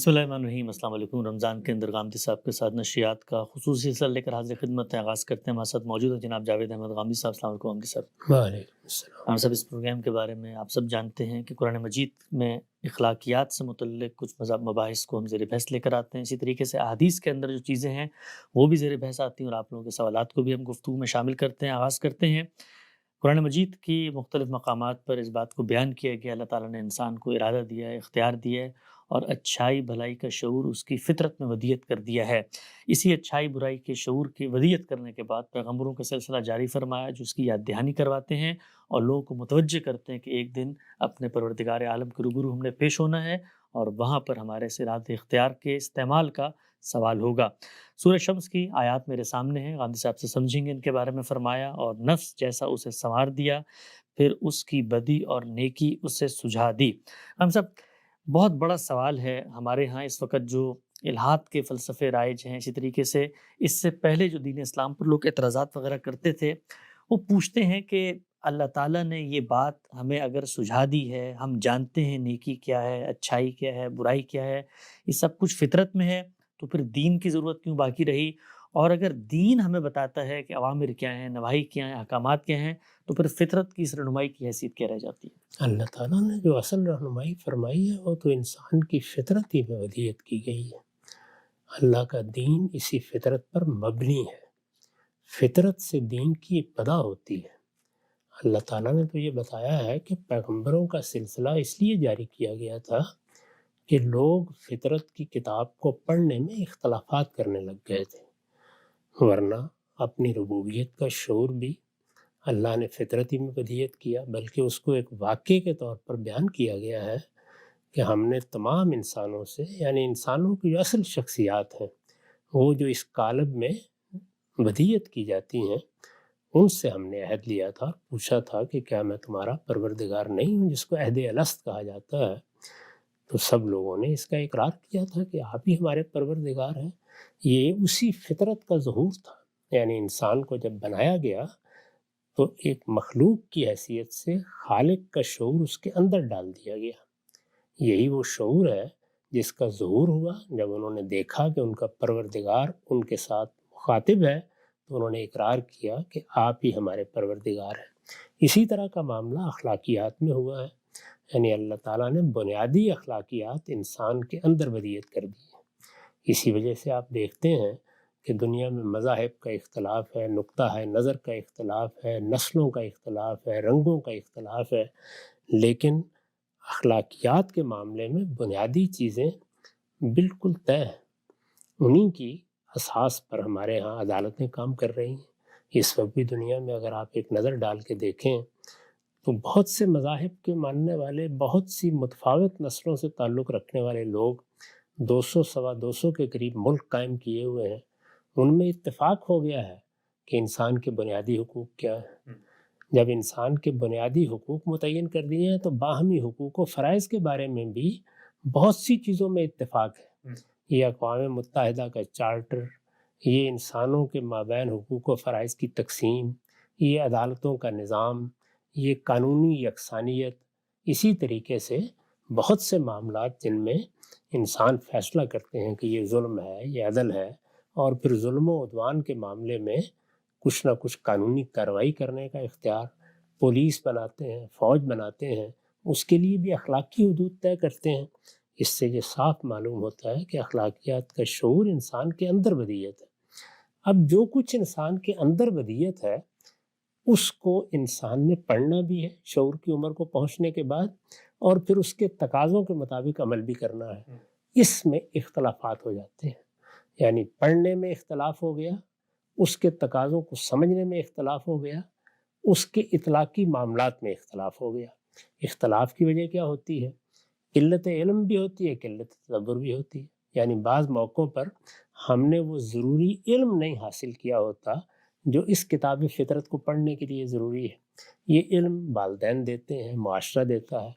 بسم اللہ الرحمن الرحیم۔ السلام علیکم۔ رمضان کے اندر غامدی صاحب کے ساتھ نشریات کا خصوصی سلسلہ لے کر حاضر خدمت ہے۔ آغاز کرتے ہیں۔ ہمارے ساتھ موجود ہیں جناب جاوید احمد غامدی صاحب۔ السلام علیکم غامدی صاحب۔ وعلیکم السلام۔ ہم سب اس پروگرام کے بارے میں آپ سب جانتے ہیں کہ قرآن مجید میں اخلاقیات سے متعلق کچھ مباحث کو ہم زیر بحث لے کر آتے ہیں۔ اسی طریقے سے احادیث کے اندر جو چیزیں ہیں وہ بھی زیر بحث آتی ہیں، اور آپ لوگوں کے سوالات کو بھی ہم گفتگو میں شامل کرتے ہیں۔ آغاز کرتے ہیں۔ قرآن مجید کی مختلف مقامات پر اس بات کو بیان کیا گیا اللہ تعالیٰ نے انسان کو ارادہ دیا ہے، اختیار دیا ہے، اور اچھائی بھلائی کا شعور اس کی فطرت میں ودیت کر دیا ہے۔ اسی اچھائی برائی کے شعور کی ودیت کرنے کے بعد پیغمبروں کا سلسلہ جاری فرمایا جو اس کی یاد دہانی کرواتے ہیں اور لوگوں کو متوجہ کرتے ہیں کہ ایک دن اپنے پروردگار عالم کے روبرو ہم نے پیش ہونا ہے، اور وہاں پر ہمارے صراط اختیار کے استعمال کا سوال ہوگا۔ سورہ شمس کی آیات میرے سامنے ہیں، غامدی صاحب سے سمجھیں گے ان کے بارے میں۔ فرمایا اور نفس جیسا اسے سنوار دیا، پھر اس کی بدی اور نیکی اسے سجھا دی۔ ہم سب بہت بڑا سوال ہے ہمارے ہاں اس وقت جو الحاد کے فلسفے رائج ہیں، اسی طریقے سے اس سے پہلے جو دین اسلام پر لوگ اعتراضات وغیرہ کرتے تھے، وہ پوچھتے ہیں کہ اللہ تعالیٰ نے یہ بات ہمیں اگر سجھا دی ہے، ہم جانتے ہیں نیکی کیا ہے، اچھائی کیا ہے، برائی کیا ہے، یہ سب کچھ فطرت میں ہے، تو پھر دین کی ضرورت کیوں باقی رہی؟ اور اگر دین ہمیں بتاتا ہے کہ اوامر کیا ہیں، نواہی کیا ہیں، احکامات کیا ہیں، تو پھر فطرت کی اس رہنمائی کی حیثیت کیا رہ جاتی ہے؟ اللہ تعالیٰ نے جو اصل رہنمائی فرمائی ہے وہ تو انسان کی فطرت ہی میں ودیت کی گئی ہے۔ اللہ کا دین اسی فطرت پر مبنی ہے۔ فطرت سے دین کی ابتدا ہوتی ہے۔ اللہ تعالیٰ نے تو یہ بتایا ہے کہ پیغمبروں کا سلسلہ اس لیے جاری کیا گیا تھا کہ لوگ فطرت کی کتاب کو پڑھنے میں اختلافات کرنے لگ گئے تھے، ورنہ اپنی ربوبیت کا شعور بھی اللہ نے فطرتی میں ودیت کیا، بلکہ اس کو ایک واقعے کے طور پر بیان کیا گیا ہے کہ ہم نے تمام انسانوں سے، یعنی انسانوں کی جو اصل شخصیات ہیں، وہ جو اس قالب میں ودیت کی جاتی ہیں، ان سے ہم نے عہد لیا تھا، پوچھا تھا کہ کیا میں تمہارا پروردگار نہیں ہوں، جس کو عہد الست کہا جاتا ہے۔ تو سب لوگوں نے اس کا اقرار کیا تھا کہ آپ ہی ہمارے پروردگار ہیں۔ یہ اسی فطرت کا ظہور تھا، یعنی انسان کو جب بنایا گیا تو ایک مخلوق کی حیثیت سے خالق کا شعور اس کے اندر ڈال دیا گیا۔ یہی وہ شعور ہے جس کا ظہور ہوا جب انہوں نے دیکھا کہ ان کا پروردگار ان کے ساتھ مخاطب ہے، تو انہوں نے اقرار کیا کہ آپ ہی ہمارے پروردگار ہیں۔ اسی طرح کا معاملہ اخلاقیات میں ہوا ہے، یعنی اللہ تعالیٰ نے بنیادی اخلاقیات انسان کے اندر ودیت کر دی ہے۔ اسی وجہ سے آپ دیکھتے ہیں کہ دنیا میں مذاہب کا اختلاف ہے، نقطہ ہے نظر کا اختلاف ہے، نسلوں کا اختلاف ہے، رنگوں کا اختلاف ہے، لیکن اخلاقیات کے معاملے میں بنیادی چیزیں بالکل طے ہیں۔ انہی کی اساس پر ہمارے ہاں عدالتیں کام کر رہی ہیں۔ اس وقت بھی دنیا میں اگر آپ ایک نظر ڈال کے دیکھیں تو بہت سے مذاہب کے ماننے والے، بہت سی متفاوت نسلوں سے تعلق رکھنے والے لوگ 200 سوا 200 کے قریب ملک قائم کیے ہوئے ہیں۔ ان میں اتفاق ہو گیا ہے کہ انسان کے بنیادی حقوق کیا ہیں۔ جب انسان کے بنیادی حقوق متعین کر دیے ہیں تو باہمی حقوق و فرائض کے بارے میں بھی بہت سی چیزوں میں اتفاق ہے۔ یہ اقوام متحدہ کا چارٹر، یہ انسانوں کے مابین حقوق و فرائض کی تقسیم، یہ عدالتوں کا نظام، یہ قانونی یکسانیت، اسی طریقے سے بہت سے معاملات جن میں انسان فیصلہ کرتے ہیں کہ یہ ظلم ہے، یہ عدل ہے، اور پھر ظلم و عدوان کے معاملے میں کچھ نہ کچھ قانونی کارروائی کرنے کا اختیار، پولیس بناتے ہیں، فوج بناتے ہیں، اس کے لیے بھی اخلاقی حدود طے کرتے ہیں۔ اس سے یہ صاف معلوم ہوتا ہے کہ اخلاقیات کا شعور انسان کے اندر ودیت ہے۔ اب جو کچھ انسان کے اندر ودیت ہے اس کو انسان نے پڑھنا بھی ہے شعور کی عمر کو پہنچنے کے بعد، اور پھر اس کے تقاضوں کے مطابق عمل بھی کرنا ہے۔ اس میں اختلافات ہو جاتے ہیں، یعنی پڑھنے میں اختلاف ہو گیا، اس کے تقاضوں کو سمجھنے میں اختلاف ہو گیا، اس کے اطلاقی معاملات میں اختلاف ہو گیا۔ اختلاف کی وجہ کیا ہوتی ہے؟ قلت علم بھی ہوتی ہے، قلت تدبر بھی ہوتی ہے، یعنی بعض موقعوں پر ہم نے وہ ضروری علم نہیں حاصل کیا ہوتا جو اس کتاب فطرت کو پڑھنے کے لیے ضروری ہے۔ یہ علم والدین دیتے ہیں، معاشرہ دیتا ہے۔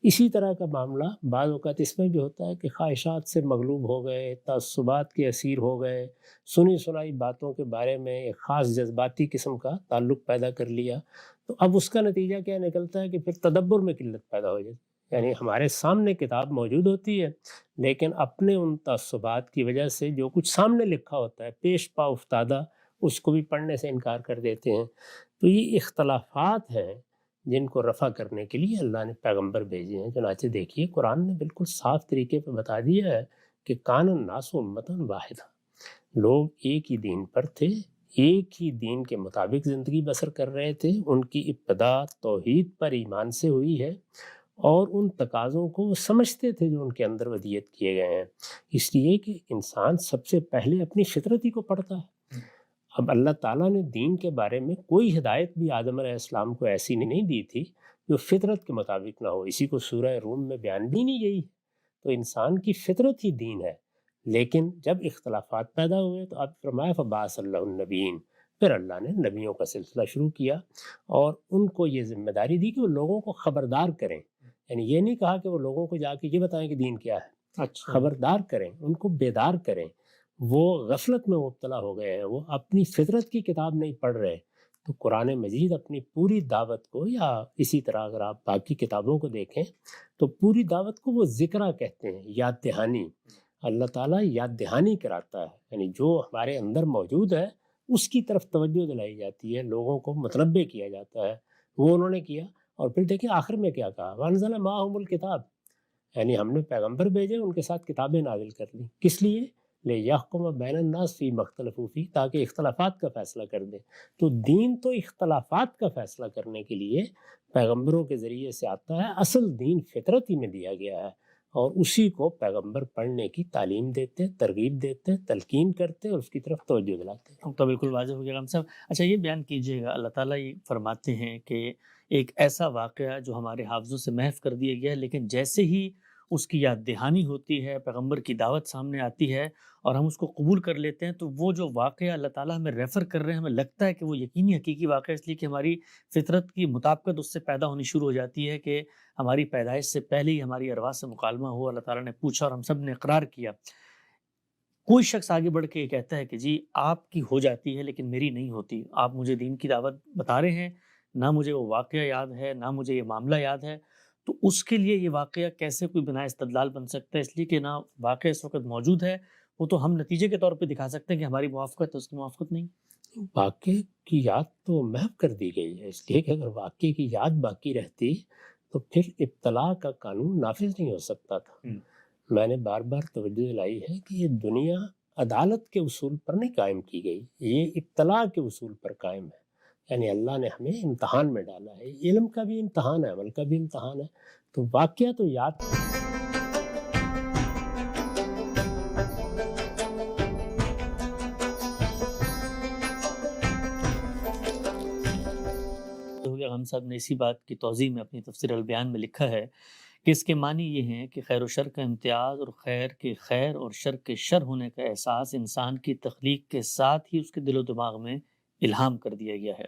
اسی طرح کا معاملہ بعض اوقات اس میں بھی ہوتا ہے کہ خواہشات سے مغلوب ہو گئے، تعصبات کے اسیر ہو گئے، سنی سنائی باتوں کے بارے میں ایک خاص جذباتی قسم کا تعلق پیدا کر لیا، تو اب اس کا نتیجہ کیا نکلتا ہے کہ پھر تدبر میں قلت پیدا ہو جاتی ہے، یعنی ہمارے سامنے کتاب موجود ہوتی ہے، لیکن اپنے ان تعصبات کی وجہ سے جو کچھ سامنے لکھا ہوتا ہے پیش پا افتادہ، اس کو بھی پڑھنے سے انکار کر دیتے ہیں۔ تو یہ اختلافات ہیں جن کو رفع کرنے کے لیے اللہ نے پیغمبر بھیجے ہیں۔ چنانچہ دیکھیے قرآن نے بالکل صاف طریقے پہ بتا دیا ہے کہ کان الناس امۃ واحدہ، لوگ ایک ہی دین پر تھے، ایک ہی دین کے مطابق زندگی بسر کر رہے تھے۔ ان کی ابتدا توحید پر ایمان سے ہوئی ہے، اور ان تقاضوں کو وہ سمجھتے تھے جو ان کے اندر ودیت کیے گئے ہیں، اس لیے کہ انسان سب سے پہلے اپنی فطرت ہی کو پڑھتا ہے۔ اب اللہ تعالیٰ نے دین کے بارے میں کوئی ہدایت بھی آدم علیہ السلام کو ایسی نہیں دی تھی جو فطرت کے مطابق نہ ہو، اسی کو سورہ روم میں بیان بھی نہیں گئی ہے۔ تو انسان کی فطرت ہی دین ہے، لیکن جب اختلافات پیدا ہوئے تو اب فرمایا فبعث اللہ النبیین، پھر اللہ نے نبیوں کا سلسلہ شروع کیا اور ان کو یہ ذمہ داری دی کہ وہ لوگوں کو خبردار کریں۔ یعنی یہ نہیں کہا کہ وہ لوگوں کو جا کے یہ بتائیں کہ دین کیا ہے، اچھا، خبردار کریں، ان کو بیدار کریں۔ وہ غفلت میں مبتلا ہو گئے ہیں، وہ اپنی فطرت کی کتاب نہیں پڑھ رہے۔ تو قرآن مجید اپنی پوری دعوت کو، یا اسی طرح اگر آپ باقی کتابوں کو دیکھیں تو پوری دعوت کو وہ ذکرہ کہتے ہیں، یاد دہانی۔ اللہ تعالیٰ یاد دہانی کراتا ہے، یعنی جو ہمارے اندر موجود ہے اس کی طرف توجہ دلائی جاتی ہے، لوگوں کو متنبع کیا جاتا ہے۔ وہ انہوں نے کیا، اور پھر دیکھیں آخر میں کیا کہا، وَأَنزَلَ مَعَهُمُ الْكِتَابَ، یعنی ہم نے پیغمبر بھیجے، ان کے ساتھ کتابیں نازل کر لی، کس لیے؟ لِيَحْكُمَ بَيْنَ النَّاسِ فِيمَا اخْتَلَفُوا فِيهِ، تاکہ اختلافات کا فیصلہ کر دیں۔ تو دین تو اختلافات کا فیصلہ کرنے کے لیے پیغمبروں کے ذریعے سے آتا ہے۔ اصل دین فطرت ہی میں دیا گیا ہے، اور اسی کو پیغمبر پڑھنے کی تعلیم دیتے، ترغیب دیتے، تلقین کرتے اور اس کی طرف توجہ دلاتے ہیں۔ تو بالکل واضح ہو گیا غم صاحب۔ اچھا یہ بیان کیجیے گا، اللہ تعالیٰ یہ فرماتے ہیں کہ ایک ایسا واقعہ جو ہمارے حافظوں سے محو کر دیا گیا ہے، لیکن جیسے ہی اس کی یاد دہانی ہوتی ہے، پیغمبر کی دعوت سامنے آتی ہے اور ہم اس کو قبول کر لیتے ہیں، تو وہ جو واقعہ اللہ تعالیٰ ہمیں ریفر کر رہے ہیں، ہمیں لگتا ہے کہ وہ یقینی حقیقی واقعہ، اس لیے کہ ہماری فطرت کی مطابقت اس سے پیدا ہونی شروع ہو جاتی ہے کہ ہماری پیدائش سے پہلے ہی ہماری ارواح سے مکالمہ ہو، اللہ تعالیٰ نے پوچھا اور ہم سب نے اقرار کیا۔ کوئی شخص آگے بڑھ کے یہ کہتا ہے کہ جی آپ کی ہو جاتی ہے لیکن میری نہیں ہوتی، آپ مجھے دین کی دعوت بتا رہے ہیں، نہ مجھے وہ واقعہ یاد ہے، نہ مجھے یہ معاملہ یاد ہے، تو اس کے لیے یہ واقعہ کیسے کوئی بنا استدلال بن سکتا ہے؟ اس لیے کہ نہ واقعہ اس وقت موجود ہے، وہ تو ہم نتیجے کے طور پہ دکھا سکتے ہیں کہ ہماری موافقت ہے، اس کی موافقت نہیں۔ واقعے کی یاد تو محو کر دی گئی ہے، اس لیے کہ اگر واقعے کی یاد باقی رہتی تو پھر ابتلاء کا قانون نافذ نہیں ہو سکتا تھا۔ میں نے بار بار توجہ دلائی ہے کہ یہ دنیا عدالت کے اصول پر نہیں قائم کی گئی، یہ ابتلاء کے اصول پر قائم ہے۔ یعنی اللہ نے ہمیں امتحان میں ڈالا ہے، علم کا بھی امتحان ہے، عمل کا بھی امتحان ہے۔ تو واقعہ تو یاد ہو گیا غم صاحب نے اسی بات کی توضیح میں اپنی تفسیر البیان میں لکھا ہے کہ اس کے معنی یہ ہیں کہ خیر و شر کا امتیاز اور خیر کے خیر اور شر کے شر ہونے کا احساس انسان کی تخلیق کے ساتھ ہی اس کے دل و دماغ میں الہام کر دیا گیا ہے۔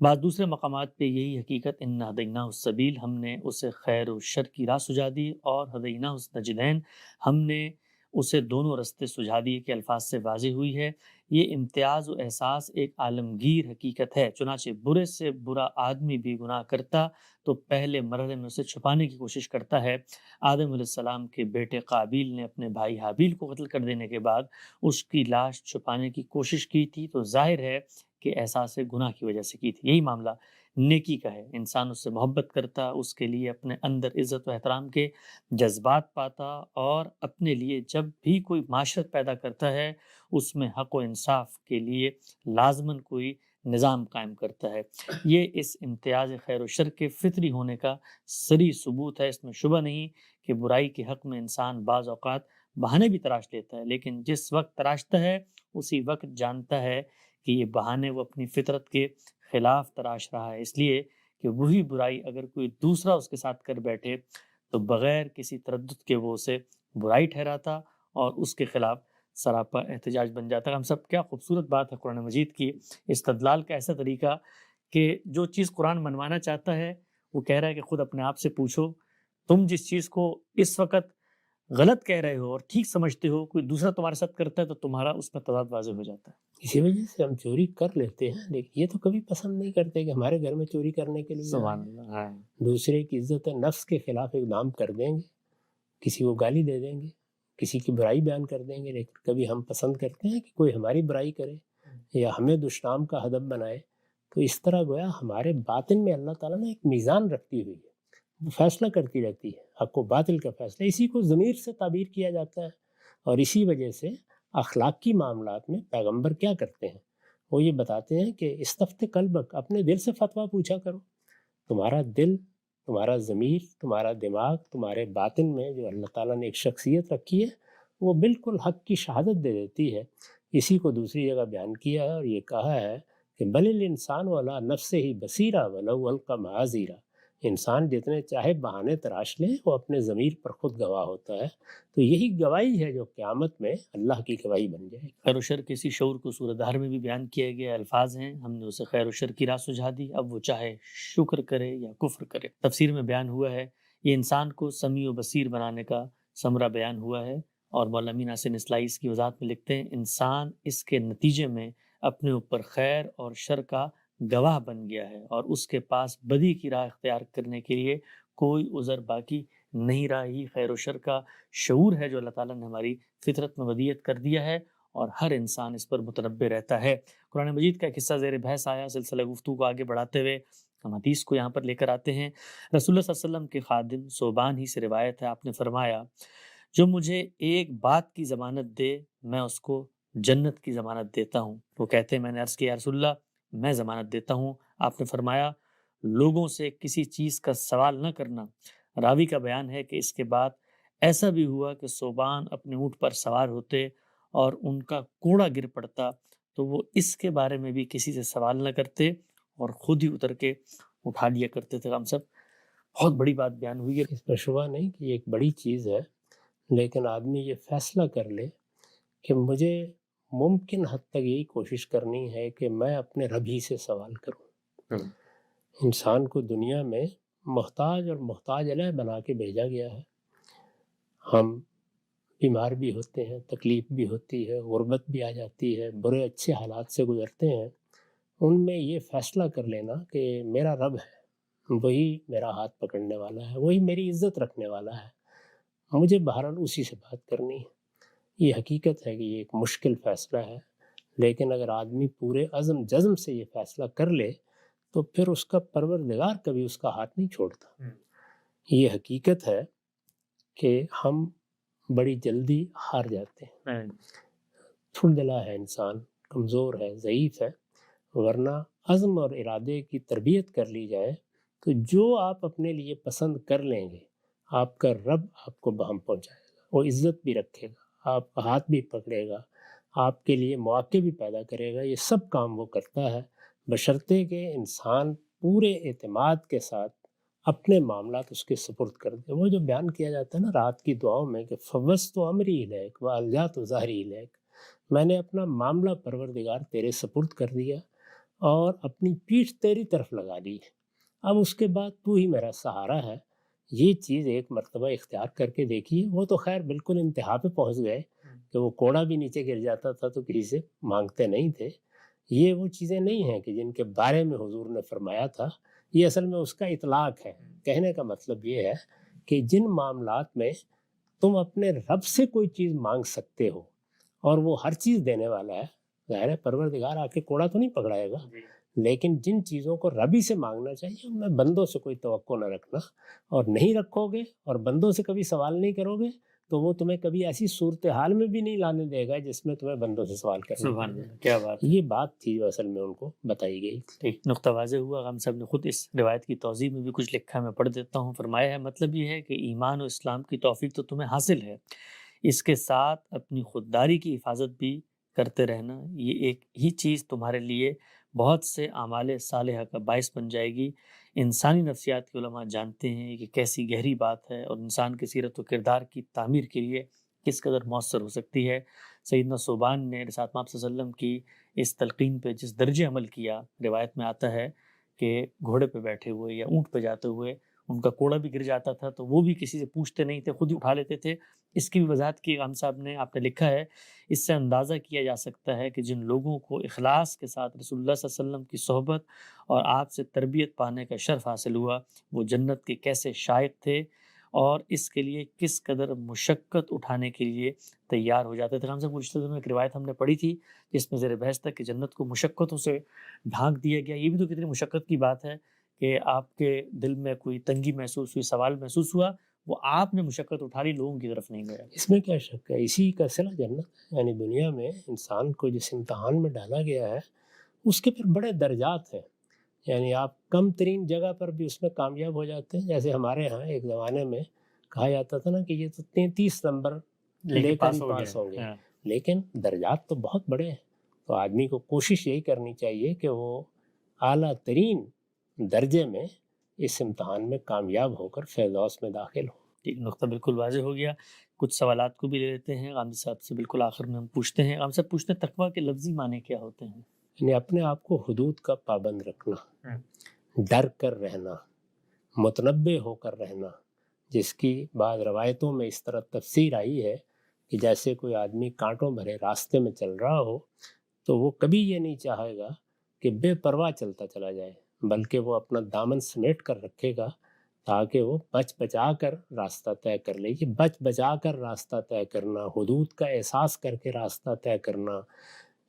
بعض دوسرے مقامات پہ یہی حقیقت ان ہدینہ السبیل، ہم نے اسے خیر و شر کی راہ سجا دی، اور ہدینہ النجدین، ہم نے اسے دونوں رستے سجھا دیے کے الفاظ سے واضح ہوئی ہے۔ یہ امتیاز و احساس ایک عالمگیر حقیقت ہے، چنانچہ برے سے برا آدمی بھی گناہ کرتا تو پہلے مرحلے میں اسے چھپانے کی کوشش کرتا ہے۔ آدم علیہ السلام کے بیٹے قابیل نے اپنے بھائی حابیل کو قتل کر دینے کے بعد اس کی لاش چھپانے کی کوشش کی تھی، تو ظاہر ہے کہ احساس گناہ کی وجہ سے کی تھی۔ یہی معاملہ نیکی کا ہے، انسان اس سے محبت کرتا، اس کے لیے اپنے اندر عزت و احترام کے جذبات پاتا، اور اپنے لیے جب بھی کوئی معاشرت پیدا کرتا ہے اس میں حق و انصاف کے لیے لازماً کوئی نظام قائم کرتا ہے۔ یہ اس امتیاز خیر و شر کے فطری ہونے کا صریح ثبوت ہے، اس میں شبہ نہیں کہ برائی کے حق میں انسان بعض اوقات بہانے بھی تراش لیتا ہے، لیکن جس وقت تراشتا ہے اسی وقت جانتا ہے کہ یہ بہانے وہ اپنی فطرت کے خلاف تراش رہا ہے، اس لیے کہ وہی برائی اگر کوئی دوسرا اس کے ساتھ کر بیٹھے تو بغیر کسی تردد کے وہ اسے برائی ٹھہراتا اور اس کے خلاف سراپا احتجاج بن جاتا ہے۔ ہم سب کیا خوبصورت بات ہے قرآن مجید کی استدلال کا ایسا طریقہ کہ جو چیز قرآن منوانا چاہتا ہے وہ کہہ رہا ہے کہ خود اپنے آپ سے پوچھو، تم جس چیز کو اس وقت غلط کہہ رہے ہو اور ٹھیک سمجھتے ہو، کوئی دوسرا تمہارے ساتھ کرتا ہے تو تمہارا اس میں تضاد واضح ہو جاتا ہے۔ اسی وجہ سے ہم چوری کر لیتے ہیں، لیکن یہ تو کبھی پسند نہیں کرتے کہ ہمارے گھر میں چوری کرنے کے لیے سبحان آئے۔ اللہ، ہاں، دوسرے کی عزت نفس کے خلاف اقدام کر دیں گے، کسی کو گالی دے دیں گے، کسی کی برائی بیان کر دیں گے، لیکن کبھی ہم پسند کرتے ہیں کہ کوئی ہماری برائی کرے یا ہمیں دشنام کا ہدف بنائے۔ تو اس طرح گویا ہمارے باطن میں اللہ تعالیٰ نے ایک میزان رکھی ہوئی ہے، وہ فیصلہ کرتی رہتی ہے، حق و باطل کا فیصلہ، اسی کو ضمیر سے تعبیر کیا جاتا ہے۔ اور اسی وجہ سے اخلاقی معاملات میں پیغمبر کیا کرتے ہیں، وہ یہ بتاتے ہیں کہ استفت قلبک، اپنے دل سے فتویٰ پوچھا کرو۔ تمہارا دل، تمہارا ضمیر، تمہارا دماغ، تمہارے باطن میں جو اللہ تعالیٰ نے ایک شخصیت رکھی ہے وہ بالکل حق کی شہادت دے دیتی ہے۔ اسی کو دوسری جگہ بیان کیا ہے اور یہ کہا ہے کہ بل الانسان ولا نفسہ ہی بصیرہ ولو القی معاذیرہ، انسان جتنے چاہے بہانے تراش لے وہ اپنے ضمیر پر خود گواہ ہوتا ہے۔ تو یہی گواہی ہے جو قیامت میں اللہ کی گواہی بن جائے گی۔ خیر و شر کے اسی شعور کو سورہ دہر میں بھی بیان کیا گیا، الفاظ ہیں، ہم نے اسے خیر و شر کی راہ سجھا دی، اب وہ چاہے شکر کرے یا کفر کرے۔ تفسیر میں بیان ہوا ہے یہ انسان کو سمیع و بصیر بنانے کا ثمرہ بیان ہوا ہے، اور مولانا امین حسین اصلاحی اس کی وضاحت میں لکھتے ہیں انسان اس کے نتیجے میں اپنے اوپر خیر اور شر کا گواہ بن گیا ہے، اور اس کے پاس بدی کی راہ اختیار کرنے کے لیے کوئی عذر باقی نہیں رہا۔ ہی خیر و شر کا شعور ہے جو اللہ تعالیٰ نے ہماری فطرت میں ودیت کر دیا ہے، اور ہر انسان اس پر متنبع رہتا ہے۔ قرآن مجید کا ایک حصہ زیر بحث آیا، سلسلہ گفتگو کو آگے بڑھاتے ہوئے ہم حدیث کو یہاں پر لے کر آتے ہیں۔ رسول اللہ صلی اللہ علیہ وسلم کے خادم صوبان ہی سے روایت ہے، آپ نے فرمایا جو مجھے ایک بات کی ضمانت دے میں اس کو جنت کی ضمانت دیتا ہوں۔ وہ کہتے ہیں میں نے عرض کیا یا رسول اللہ میں ضمانت دیتا ہوں۔ آپ نے فرمایا لوگوں سے کسی چیز کا سوال نہ کرنا۔ راوی کا بیان ہے کہ اس کے بعد ایسا بھی ہوا کہ صوبان اپنے اونٹ پر سوار ہوتے اور ان کا کوڑا گر پڑتا تو وہ اس کے بارے میں بھی کسی سے سوال نہ کرتے اور خود ہی اتر کے اٹھا لیا کرتے تھے۔ ہم سب بہت بڑی بات بیان ہوئی ہے۔ اس پر شبہ نہیں کہ یہ ایک بڑی چیز ہے، لیکن آدمی یہ فیصلہ کر لے کہ مجھے ممکن حد تک یہی کوشش کرنی ہے کہ میں اپنے رب ہی سے سوال کروں۔ انسان کو دنیا میں محتاج اور محتاج علیہ بنا کے بھیجا گیا ہے۔ ہم بیمار بھی ہوتے ہیں، تکلیف بھی ہوتی ہے، غربت بھی آ جاتی ہے، برے اچھے حالات سے گزرتے ہیں۔ ان میں یہ فیصلہ کر لینا کہ میرا رب ہے، وہی میرا ہاتھ پکڑنے والا ہے، وہی میری عزت رکھنے والا ہے، مجھے بہرحال اسی سے بات کرنی ہے۔ یہ حقیقت ہے کہ یہ ایک مشکل فیصلہ ہے، لیکن اگر آدمی پورے عزم جزم سے یہ فیصلہ کر لے تو پھر اس کا پروردگار کبھی اس کا ہاتھ نہیں چھوڑتا۔ یہ حقیقت ہے کہ ہم بڑی جلدی ہار جاتے ہیں، تھوڑ دلا ہے انسان، کمزور ہے، ضعیف ہے، ورنہ عزم اور ارادے کی تربیت کر لی جائے تو جو آپ اپنے لیے پسند کر لیں گے آپ کا رب آپ کو بہم پہنچائے گا، وہ عزت بھی رکھے گا، آپ کا ہاتھ بھی پکڑے گا، آپ کے لیے مواقع بھی پیدا کرے گا۔ یہ سب کام وہ کرتا ہے بشرطے کہ انسان پورے اعتماد کے ساتھ اپنے معاملات اس کے سپرد کر دے۔ وہ جو بیان کیا جاتا ہے نا رات کی دعاؤں میں کہ فوضت امری الیک والجات ظہری الیک، میں نے اپنا معاملہ پروردگار تیرے سپرد کر دیا اور اپنی پیٹھ تیری طرف لگا دی، اب اس کے بعد تو ہی میرا سہارا ہے۔ یہ چیز ایک مرتبہ اختیار کر کے دیکھیے۔ وہ تو خیر بالکل انتہا پہ پہنچ گئے کہ وہ کوڑا بھی نیچے گر جاتا تھا تو کسی سے مانگتے نہیں تھے۔ یہ وہ چیزیں نہیں ہیں کہ جن کے بارے میں حضور نے فرمایا تھا، یہ اصل میں اس کا اطلاق ہے۔ کہنے کا مطلب یہ ہے کہ جن معاملات میں تم اپنے رب سے کوئی چیز مانگ سکتے ہو اور وہ ہر چیز دینے والا ہے، ظاہر ہے پروردگار آ کے کوڑا تو نہیں پکڑائے گا، لیکن جن چیزوں کو ربی سے مانگنا چاہیے ان میں بندوں سے کوئی توقع نہ رکھنا، اور نہیں رکھو گے اور بندوں سے کبھی سوال نہیں کرو گے تو وہ تمہیں کبھی ایسی صورتحال میں بھی نہیں لانے دے گا جس میں تمہیں بندوں سے سوال کرنا سبحان پڑے۔ اللہ، کیا بات ہے۔ یہ بات تھی جو اصل میں ان کو بتائی گئی۔ ایک نقطہ واضح ہوا، ہم سب نے خود اس روایت کی توضیح میں بھی کچھ لکھا ہے، میں پڑھ دیتا ہوں۔ فرمایا ہے مطلب یہ ہے کہ ایمان و اسلام کی توفیق تو تمہیں حاصل ہے، اس کے ساتھ اپنی خودداری کی حفاظت بھی کرتے رہنا، یہ ایک ہی چیز تمہارے لیے بہت سے اعمال صالحہ کا باعث بن جائے گی۔ انسانی نفسیات کے علماء جانتے ہیں کہ کیسی گہری بات ہے اور انسان کی سیرت و کردار کی تعمیر کے لیے کس قدر مؤثر ہو سکتی ہے۔ سیدنا صوبان نے رسالت مآب صلی اللہ علیہ وسلم کی اس تلقین پہ جس درجے عمل کیا، روایت میں آتا ہے کہ گھوڑے پہ بیٹھے ہوئے یا اونٹ پہ جاتے ہوئے ان کا کوڑا بھی گر جاتا تھا تو وہ بھی کسی سے پوچھتے نہیں تھے، خود ہی اٹھا لیتے تھے اس کی بھی وضاحت کی امام صاحب نے، آپ نے لکھا ہے اس سے اندازہ کیا جا سکتا ہے کہ جن لوگوں کو اخلاص کے ساتھ رسول اللہ صلی اللہ علیہ وسلم کی صحبت اور آپ سے تربیت پانے کا شرف حاصل ہوا، وہ جنت کے کیسے شائق تھے اور اس کے لیے کس قدر مشقت اٹھانے کے لیے تیار ہو جاتے تھے۔ ہم سے گزشتہ دنوں ایک روایت ہم نے پڑھی تھی جس میں زیر بحث تھا کہ جنت کو مشقتوں سے ڈھانک دیا گیا۔ یہ بھی تو کتنی مشقت کی بات ہے کہ آپ کے دل میں کوئی تنگی محسوس ہوئی، سوال محسوس ہوا، وہ آپ نے مشقت اٹھا لی، لوگوں کی طرف نہیں گیا۔ اس میں کیا شک ہے، اسی کا صلہ جنت ہے۔ یعنی دنیا میں انسان کو جس امتحان میں ڈالا گیا ہے اس کے پھر بڑے درجات ہیں، یعنی آپ کم ترین جگہ پر بھی اس میں کامیاب ہو جاتے ہیں۔ جیسے ہمارے ہاں ایک زمانے میں کہا جاتا تھا نا کہ یہ تو 33 نمبر لے کر ہی پاس ہوں گے، لیکن درجات تو بہت بڑے ہیں۔ تو آدمی کو کوشش یہی کرنی چاہیے کہ وہ اعلیٰ ترین درجے میں اس امتحان میں کامیاب ہو کر فردوس میں داخل ہو۔ ٹھیک، نقطہ بالکل واضح ہو گیا۔ کچھ سوالات کو بھی لے لیتے ہیں غامدی صاحب سے، بالکل آخر میں ہم پوچھتے ہیں۔ غامدی صاحب پوچھتے ہیں تقویٰ کے لفظی معنی کیا ہوتے ہیں؟ یعنی اپنے آپ کو حدود کا پابند رکھنا، ڈر کر رہنا، متنبع ہو کر رہنا، جس کی بعض روایتوں میں اس طرح تفسیر آئی ہے کہ جیسے کوئی آدمی کانٹوں بھرے راستے میں چل رہا ہو تو وہ کبھی یہ نہیں چاہے گا کہ بے پرواہ چلتا چلا جائے، بلکہ وہ اپنا دامن سمیٹ کر رکھے گا تاکہ وہ بچ بچا کر راستہ طے کر لے۔ یہ بچ بچا کر راستہ طے کرنا، حدود کا احساس کر کے راستہ طے کرنا،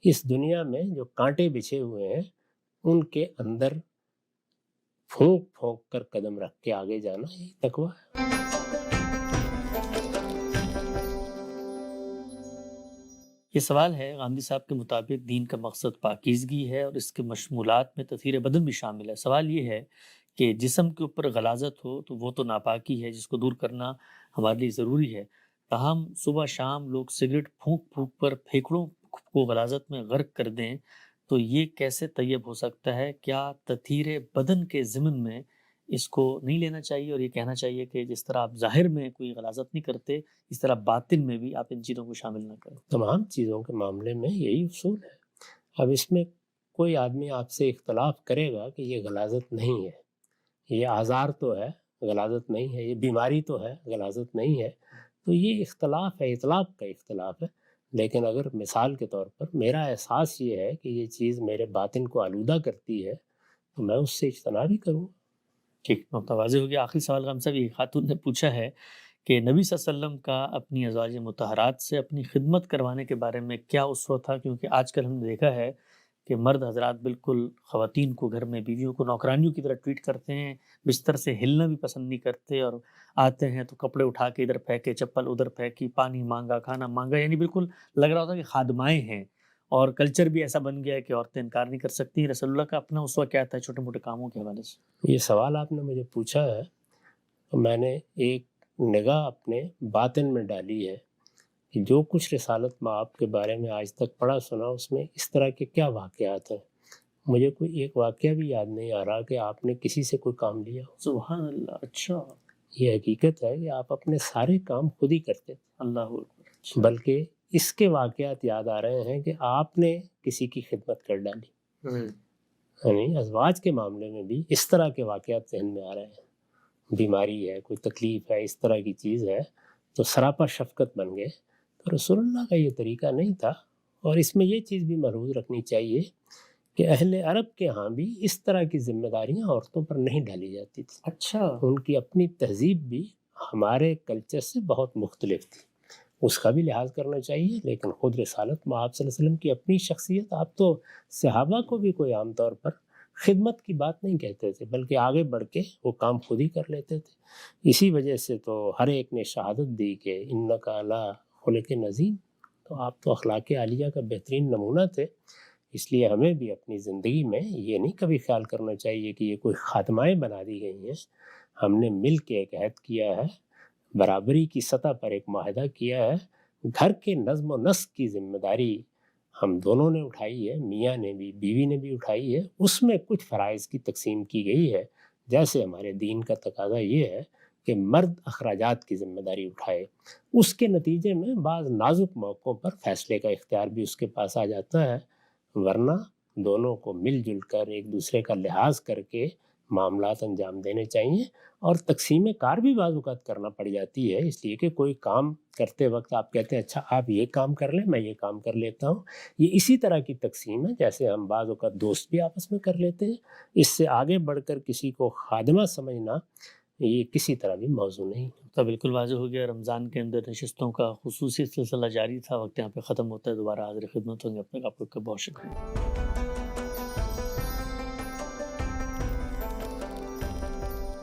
اس دنیا میں جو کانٹے بچھے ہوئے ہیں ان کے اندر پھونک پھونک کر قدم رکھ کے آگے جانا، یہی تقویٰ ہے۔ یہ سوال ہے غامدی صاحب کے مطابق دین کا مقصد پاکیزگی ہے اور اس کے مشمولات میں تطہیر بدن بھی شامل ہے۔ سوال یہ ہے کہ جسم کے اوپر غلاظت ہو تو وہ تو ناپاکی ہے جس کو دور کرنا ہمارے لیے ضروری ہے، تاہم صبح شام لوگ سگریٹ پھونک پھونک پر پھیپھڑوں کو غلاظت میں غرق کر دیں تو یہ کیسے طیب ہو سکتا ہے؟ کیا تطہیر بدن کے ضمن میں اس کو نہیں لینا چاہیے اور یہ کہنا چاہیے کہ جس طرح آپ ظاہر میں کوئی غلاظت نہیں کرتے اس طرح باطن میں بھی آپ ان چیزوں کو شامل نہ کریں؟ تمام چیزوں کے معاملے میں یہی اصول ہے۔ اب اس میں کوئی آدمی آپ سے اختلاف کرے گا کہ یہ غلاظت نہیں ہے، یہ آزار تو ہے، غلاظت نہیں ہے، یہ بیماری تو ہے، غلاظت نہیں ہے، تو یہ اختلاف ہے، اطلاق کا اختلاف ہے۔ لیکن اگر مثال کے طور پر میرا احساس یہ ہے کہ یہ چیز میرے باطن کو آلودہ کرتی ہے تو میں اس سے اجتناب بھی کروں۔ ٹھیک، نقطہ واضح ہو گیا۔ آخری سوال غم صاحب، ایک خاتون نے پوچھا ہے کہ نبی صلی اللہ علیہ وسلم کا اپنی ازواج مطہرات سے اپنی خدمت کروانے کے بارے میں کیا اسوہ تھا؟ کیونکہ آج کل ہم نے دیکھا ہے کہ مرد حضرات بالکل خواتین کو گھر میں بیویوں کو نوکرانیوں کی طرح ٹریٹ کرتے ہیں، بستر سے ہلنا بھی پسند نہیں کرتے، اور آتے ہیں تو کپڑے اٹھا کے ادھر پھینکے، چپل ادھر پھینکی، پانی مانگا، کھانا مانگا، یعنی بالکل لگ رہا ہوتا ہے کہ خادمائیں ہیں، اور کلچر بھی ایسا بن گیا ہے کہ عورتیں انکار نہیں کر سکتی۔ رسول اللہ کا اپنا اسوہ کیا تھا چھوٹے موٹے کاموں کے حوالے سے؟ یہ سوال آپ نے مجھے پوچھا ہے تو میں نے ایک نگاہ اپنے باطن میں ڈالی ہے کہ جو کچھ رسالت مآب کے بارے میں آج تک پڑھا سنا اس میں اس طرح کے کیا واقعات ہیں۔ مجھے کوئی ایک واقعہ بھی یاد نہیں آ رہا کہ آپ نے کسی سے کوئی کام لیا ہو۔ سبحان اللہ، اچھا، یہ حقیقت ہے کہ آپ اپنے سارے کام خود ہی کرتے تھے، اللہ اکبر، اچھا، بلکہ اس کے واقعات یاد آ رہے ہیں کہ آپ نے کسی کی خدمت کر ڈالی۔ یعنی ازواج کے معاملے میں بھی اس طرح کے واقعات ذہن میں آ رہے ہیں، بیماری ہے، کوئی تکلیف ہے، اس طرح کی چیز ہے تو سراپا شفقت بن گئے۔ تو رسول اللہ کا یہ طریقہ نہیں تھا، اور اس میں یہ چیز بھی ملحوظ رکھنی چاہیے کہ اہل عرب کے ہاں بھی اس طرح کی ذمہ داریاں عورتوں پر نہیں ڈالی جاتی تھی۔ اچھا، ان کی اپنی تہذیب بھی ہمارے کلچر سے بہت مختلف تھی، اس کا بھی لحاظ کرنا چاہیے۔ لیکن خود رسالت مآب صلی اللہ علیہ وسلم کی اپنی شخصیت، آپ تو صحابہ کو بھی کوئی عام طور پر خدمت کی بات نہیں کہتے تھے، بلکہ آگے بڑھ کے وہ کام خود ہی کر لیتے تھے۔ اسی وجہ سے تو ہر ایک نے شہادت دی کہ انک علی خلق عظیم، تو آپ تو اخلاق عالیہ کا بہترین نمونہ تھے۔ اس لیے ہمیں بھی اپنی زندگی میں یہ نہیں کبھی خیال کرنا چاہیے کہ یہ کوئی خاتمائیں بنا دی گئی ہیں۔ ہم نے مل کے ایک عہد کیا ہے، برابری کی سطح پر ایک معاہدہ کیا ہے، گھر کے نظم و نسق کی ذمہ داری ہم دونوں نے اٹھائی ہے، میاں نے بھی بیوی نے بھی اٹھائی ہے۔ اس میں کچھ فرائض کی تقسیم کی گئی ہے، جیسے ہمارے دین کا تقاضا یہ ہے کہ مرد اخراجات کی ذمہ داری اٹھائے۔ اس کے نتیجے میں بعض نازک موقعوں پر فیصلے کا اختیار بھی اس کے پاس آ جاتا ہے، ورنہ دونوں کو مل جل کر ایک دوسرے کا لحاظ کر کے معاملات انجام دینے چاہیے، اور تقسیم کار بھی بعض اوقات کرنا پڑ جاتی ہے، اس لیے کہ کوئی کام کرتے وقت آپ کہتے ہیں اچھا آپ یہ کام کر لیں، میں یہ کام کر لیتا ہوں. یہ اسی طرح کی تقسیم ہے جیسے ہم بعض اوقات دوست بھی آپس میں کر لیتے ہیں. اس سے آگے بڑھ کر کسی کو خادمہ سمجھنا یہ کسی طرح بھی موضوع نہیں. تو بالکل واضح ہو گیا. رمضان کے اندر نشستوں کا خصوصی سلسلہ جاری تھا. وقت یہاں پہ ختم ہوتا ہے. دوبارہ حاضر خدمت ہوں گے. اب تک آپ لوگ کا بہت شکریہ.